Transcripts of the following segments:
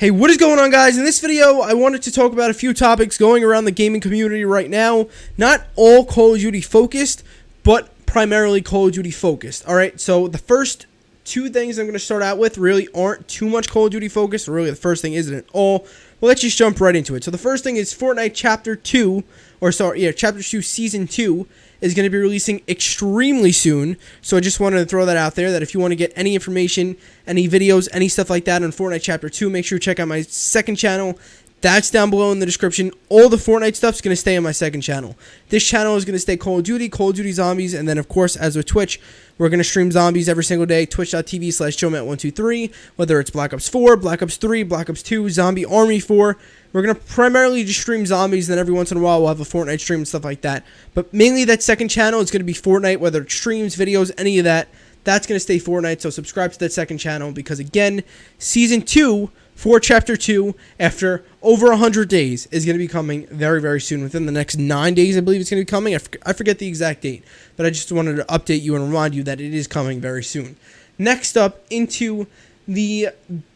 Hey, what is going on, guys? In this video, I wanted to talk about a few topics going around the gaming community right now. Not all Call of Duty focused, but primarily Call of Duty focused. Alright, so the first two things I'm going to start out with really aren't too much Call of Duty focused. Really, the first thing isn't at all. Well, let's just jump right into it. So the first thing is Fortnite Chapter 2, Chapter 2 Season 2 is going to be releasing extremely soon. So I just wanted to throw that out there, that if you want to get any information, any videos, any stuff like that on Fortnite Chapter 2, make sure you check out my second channel. That's down below in the description. All the Fortnite stuff is going to stay on my second channel. This channel is going to stay Call of Duty Zombies, and then, of course, as with Twitch, we're going to stream zombies every single day, twitch.tv/JoeMatt123, whether it's Black Ops 4, Black Ops 3, Black Ops 2, Zombie Army 4. We're going to primarily just stream zombies, then every once in a while we'll have a Fortnite stream and stuff like that. But mainly that second channel is going to be Fortnite, whether it's streams, videos, any of that. That's going to stay Fortnite, so subscribe to that second channel because, again, Season 2 for Chapter 2, after over 100 days, is going to be coming very, very soon. Within the next 9 days, I believe it's going to be coming. I forget the exact date, but I just wanted to update you and remind you that it is coming very soon. Next up, into the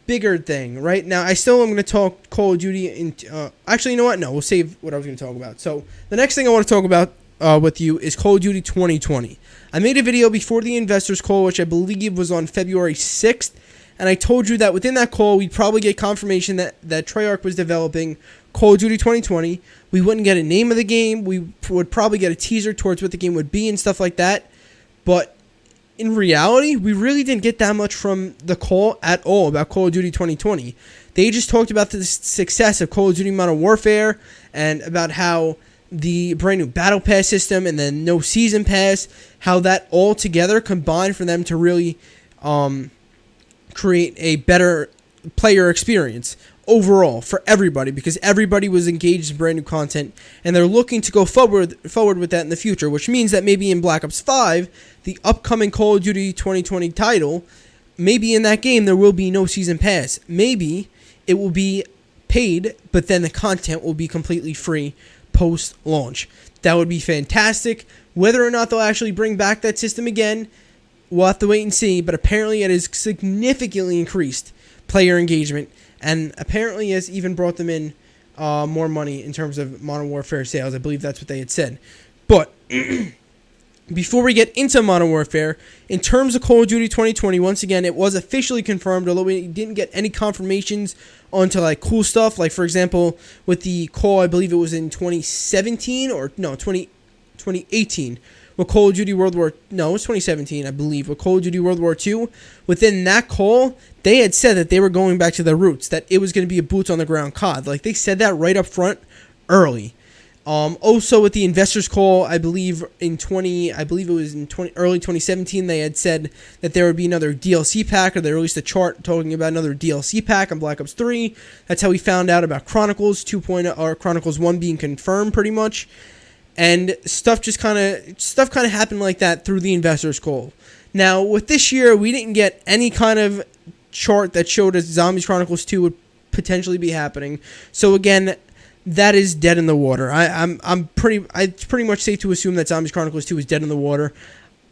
bigger thing. Right now, I still am going to talk Call of Duty. Actually, you know what? No, we'll save what I was going to talk about. So, the next thing I want to talk about with you is Call of Duty 2020. I made a video before the investors call, which I believe was on February 6th. And I told you that within that call, we'd probably get confirmation that Treyarch was developing Call of Duty 2020. We wouldn't get a name of the game. We would probably get a teaser towards what the game would be and stuff like that. But in reality, we really didn't get that much from the call at all about Call of Duty 2020. They just talked about the success of Call of Duty Modern Warfare and about how the brand new Battle Pass system and then no Season Pass, how that all together combined for them to really create a better player experience overall for everybody, because everybody was engaged in brand new content and they're looking to go forward with that in the future, which means that maybe in Black Ops 5, the upcoming Call of Duty 2020 title, maybe in that game there will be no Season Pass. Maybe it will be paid, but then the content will be completely free post-launch. That would be fantastic. Whether or not they'll actually bring back that system again, we'll have to wait and see, but apparently it has significantly increased player engagement and apparently has even brought them in more money in terms of Modern Warfare sales. I believe that's what they had said. But before we get into Modern Warfare, in terms of Call of Duty 2020, once again, it was officially confirmed, although we didn't get any confirmations onto like cool stuff. Like, for example, with the call, I believe it was in 2017 or no, 2018. With Call of Duty World War... No, it was 2017, I believe. With Call of Duty World War II, within that call, they had said that they were going back to their roots, that it was going to be a boots-on-the-ground COD. Like, they said that right up front, early. Also, with the investors call, I believe it was in early 2017, they had said that there would be another DLC pack, or they released a chart talking about another DLC pack on Black Ops 3. That's how we found out about Chronicles 2.0, or Chronicles 1 being confirmed, pretty much. And stuff kind of happened like that through the investors call. Now, with this year, we didn't get any kind of chart that showed us Zombies Chronicles 2 would potentially be happening. So again, that is dead in the water. It's pretty much safe to assume that Zombies Chronicles 2 is dead in the water.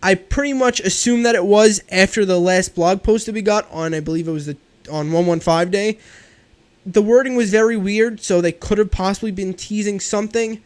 I pretty much assumed that it was after the last blog post that we got on, I believe it was on 115 day. The wording was very weird, so they could have possibly been teasing something.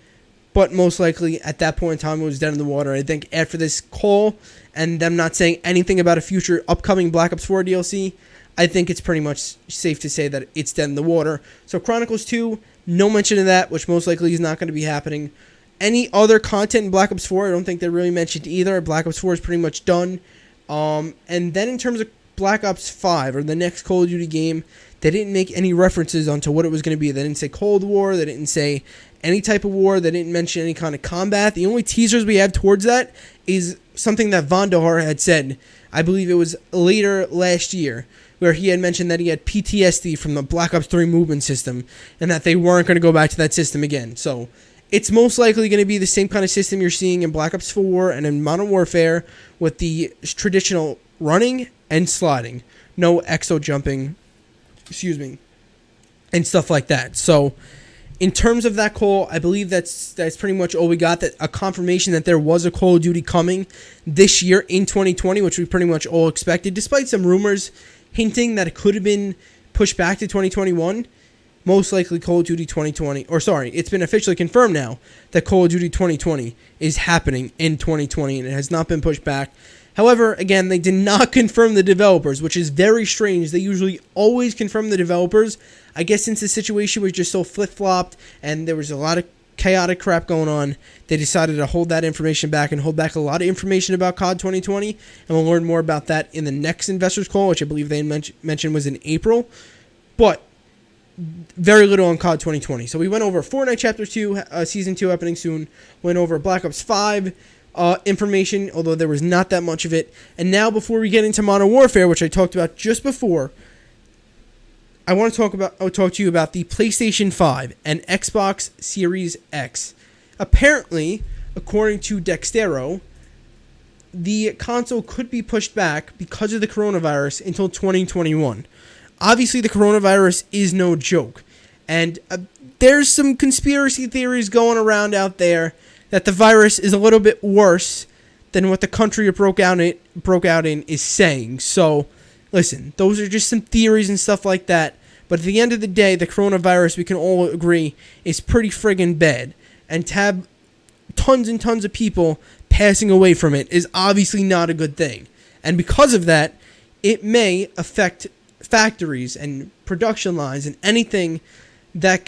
But most likely, at that point in time, it was dead in the water. I think after this call and them not saying anything about a future upcoming Black Ops 4 DLC, I think it's pretty much safe to say that it's dead in the water. So Chronicles 2, no mention of that, which most likely is not going to be happening. Any other content in Black Ops 4, I don't think they really mentioned either. Black Ops 4 is pretty much done. And then in terms of Black Ops 5, or the next Call of Duty game, they didn't make any references onto what it was going to be. They didn't say Cold War. They didn't say any type of war. They didn't mention any kind of combat. The only teasers we have towards that is something that Von Dohar had said. I believe it was later last year, where he had mentioned that he had PTSD from the Black Ops 3 movement system and that they weren't going to go back to that system again. So it's most likely going to be the same kind of system you're seeing in Black Ops 4 and in Modern Warfare, with the traditional running and sliding. No exo jumping, and stuff like that. So in terms of that call, I believe that's pretty much all we got. That a confirmation that there was a Call of Duty coming this year in 2020, which we pretty much all expected, despite some rumors hinting that it could have been pushed back to 2021, most likely Call of Duty 2020, or sorry, it's been officially confirmed now that Call of Duty 2020 is happening in 2020 and it has not been pushed back. However, again, they did not confirm the developers, which is very strange. They usually always confirm the developers. I guess since the situation was just so flip-flopped and there was a lot of chaotic crap going on, they decided to hold that information back and hold back a lot of information about COD 2020, and we'll learn more about that in the next investors call, which I believe they mentioned was in April, but very little on COD 2020. So we went over Fortnite Chapter 2, Season 2 happening soon, went over Black Ops 5 information, although there was not that much of it, and now before we get into Modern Warfare, which I talked about just before, I want to talk to you about the PlayStation 5 and Xbox Series X. Apparently, according to Dextero, the console could be pushed back because of the coronavirus until 2021. Obviously, the coronavirus is no joke, and there's some conspiracy theories going around out there that the virus is a little bit worse than what the country it broke out in is saying. So, listen, those are just some theories and stuff like that. But at the end of the day, the coronavirus, we can all agree, is pretty friggin' bad. And to have tons and tons of people passing away from it is obviously not a good thing. And because of that, it may affect factories and production lines and anything that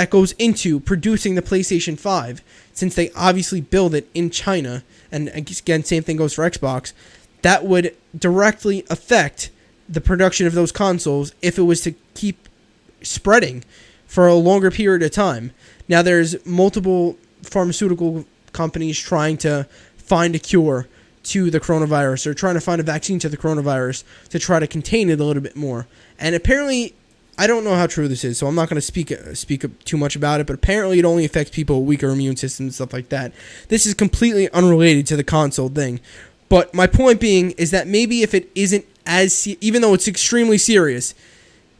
goes into producing the PlayStation 5, since they obviously build it in China. And again, same thing goes for Xbox. That would directly affect the production of those consoles if it was to keep spreading for a longer period of time. Now, there's multiple pharmaceutical companies trying to find a cure to the coronavirus, or trying to find a vaccine to the coronavirus to try to contain it a little bit more. And apparently, I don't know how true this is, so I'm not going to speak too much about it, but apparently it only affects people with weaker immune systems and stuff like that. This is completely unrelated to the console thing. But my point being is that maybe if it isn't even though it's extremely serious,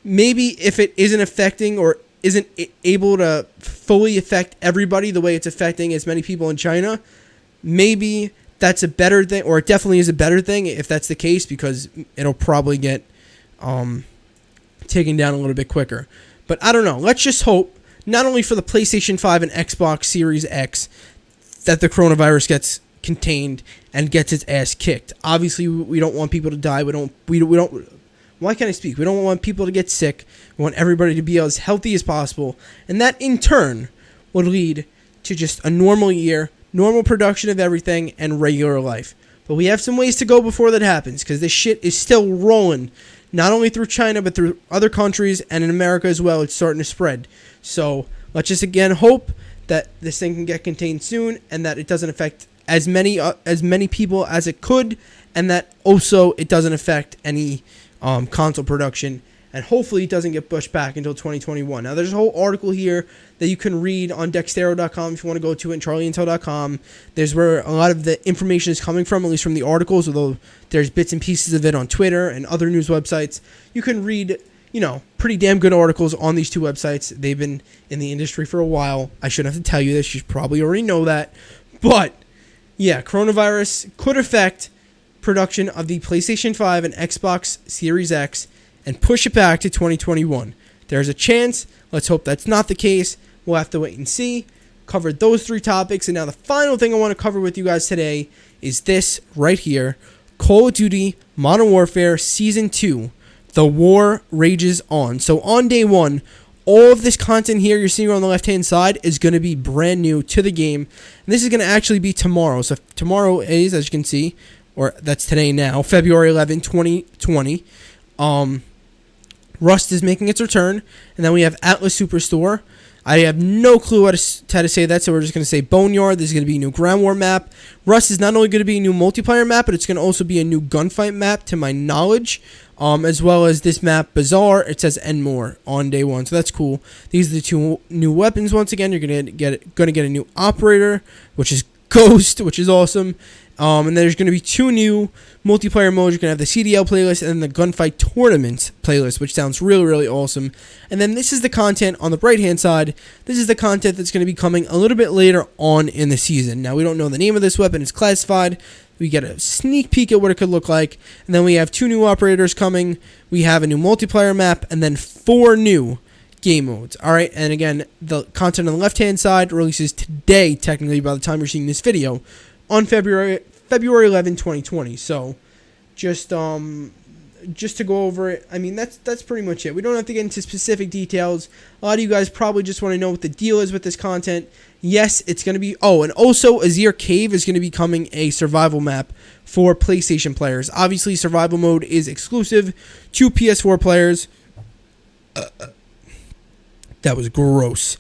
maybe if it isn't affecting or isn't able to fully affect everybody the way it's affecting as many people in China, maybe that's a better thing, or it definitely is a better thing if that's the case, because it'll probably get taken down a little bit quicker. But I don't know. Let's just hope, not only for the PlayStation 5 and Xbox Series X, that the coronavirus gets contained and gets its ass kicked. Obviously, we don't want people to die. We don't. Why can't I speak? We don't want people to get sick. We want everybody to be as healthy as possible, and that in turn would lead to just a normal year, normal production of everything, and regular life. But we have some ways to go before that happens, because this shit is still rolling, not only through China but through other countries and in America as well. It's starting to spread. So let's just again hope that this thing can get contained soon, and that it doesn't affect as many people as it could, and that also it doesn't affect any console production, and hopefully it doesn't get pushed back until 2021. Now, there's a whole article here that you can read on Dextero.com if you want to go to it, and CharlieIntel.com. There's where a lot of the information is coming from, at least from the articles, although there's bits and pieces of it on Twitter and other news websites. You can read, pretty damn good articles on these two websites. They've been in the industry for a while. I shouldn't have to tell you this. You probably already know that. But yeah, coronavirus could affect production of the PlayStation 5 and Xbox Series X and push it back to 2021. There's a chance. Let's hope that's not the case. We'll have to wait and see. Covered those three topics, and now the final thing I want to cover with you guys today is this right here. Call of Duty Modern Warfare Season 2. The war rages on. So on day one, all of this content here you're seeing on the left-hand side is going to be brand new to the game. And this is going to actually be tomorrow. So tomorrow is, as you can see, or that's today now, February 11, 2020. Rust is making its return. And then we have Atlas Superstore. I have no clue how to say that, so we're just going to say Boneyard. There's going to be a new Ground War map. Rust is not only going to be a new multiplayer map, but it's going to also be a new gunfight map, to my knowledge, as well as this map, Bazaar. It says and more on day one, so that's cool. These are the two new weapons. Once again, you're going to get a new operator, which is Ghost, which is awesome. And there's going to be two new multiplayer modes. You're going to have the CDL playlist and then the Gunfight Tournament playlist, which sounds really, really awesome. And then this is the content on the right-hand side. This is the content that's going to be coming a little bit later on in the season. Now, we don't know the name of this weapon. It's classified. We get a sneak peek at what it could look like. And then we have 2 new operators coming. We have a new multiplayer map and then 4 new game modes. All right. And again, the content on the left-hand side releases today, technically, by the time you're seeing this video, on February 11, 2020. So just to go over it, I mean, that's pretty much it. We don't have to get into specific details. A lot of you guys probably just want to know what the deal is with this content. Yes, it's going to be... Oh, and also, Azir Cave is going to be becoming a survival map for PlayStation players. Obviously, survival mode is exclusive to PS4 players. That was gross.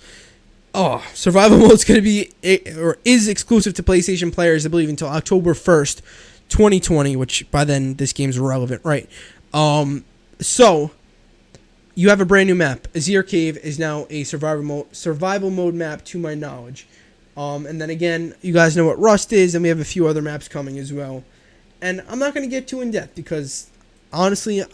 Oh, survival mode is going to be... or is exclusive to PlayStation players, I believe, until October 1st, 2020, which by then, this game's irrelevant, right? So... You have a brand new map. Azir Cave is now a survival mode map, to my knowledge. And then again, you guys know what Rust is, and we have a few other maps coming as well. And I'm not going to get too in-depth because, honestly,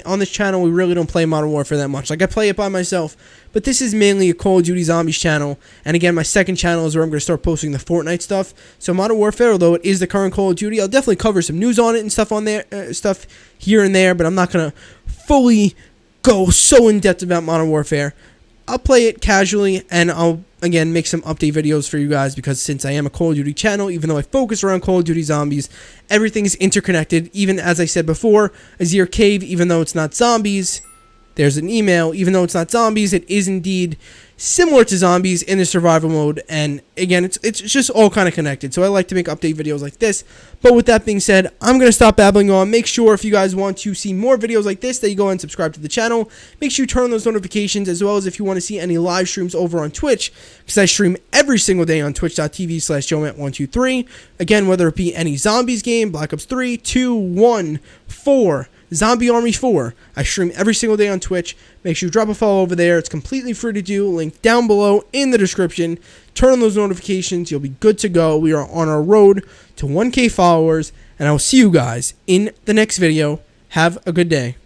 on this channel, we really don't play Modern Warfare that much. Like, I play it by myself, but this is mainly a Call of Duty Zombies channel. And again, my second channel is where I'm going to start posting the Fortnite stuff. So Modern Warfare, although it is the current Call of Duty, I'll definitely cover some news on it and stuff on there, stuff here and there, but I'm not going to fully go so in depth about Modern Warfare. I'll play it casually, and I'll again make some update videos for you guys, because since I am a Call of Duty channel, even though I focus around Call of Duty Zombies, everything is interconnected. Even as I said before, Azir Cave, even though it's not zombies, there's an email. Even though it's not zombies, it is indeed similar to zombies in the survival mode, and again, it's just all kind of connected. So I like to make update videos like this. But with that being said, I'm going to stop babbling on. Make sure if you guys want to see more videos like this that you go and subscribe to the channel. Make sure you turn on those notifications, as well as if you want to see any live streams over on Twitch, because I stream every single day on twitch.tv/joemat123. Again, whether it be any zombies game, Black Ops 3, 2, 1, 4, Zombie Army 4. I stream every single day on Twitch. Make sure you drop a follow over there. It's completely free to do. Link down below in the description. Turn on those notifications. You'll be good to go. We are on our road to 1K followers, and I will see you guys in the next video. Have a good day.